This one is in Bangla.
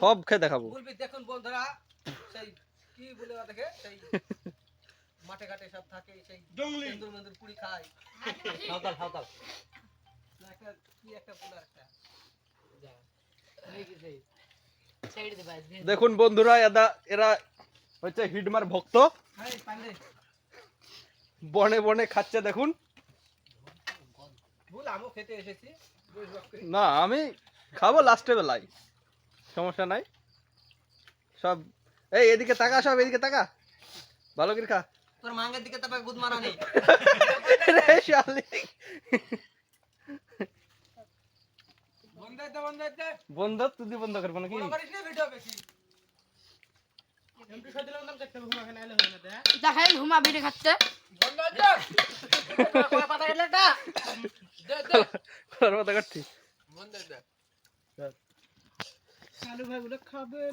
সব খেয়ে দেখাবো। বলবি দেখুন বন্ধুরা সেই কি বলে দেখে সেই মাঠে ঘাটে সব থাকে সেই জঙ্গলি মন্দুর পুরি খায় সাঁওতাল সাঁওতাল একটা কি একটা বলে একটা যা দেখি সেই সাইড দে বাস দেখুন বন্ধুরা এরা হচ্ছে হিডমার ভক্ত, এই পান্ডে বনে বনে খাচ্ছে দেখুন। ভুল আমও খেতে এসেছি না আমি খাবো লাস্টে বেলায়, সমস্যা নাই। সব এই এদিকে তাকা, সব এদিকে তাকা, ভালো করে খা। তোর মাঙ্গের দিকে তবে গুদ মারা নেই রে শালি বন্ধ তুই বন্ধ করবো নাকি? দেখেন হুমা বেড়ে খাচ্ছে কথা কাটছি। চালু ভাই বলে খাবেন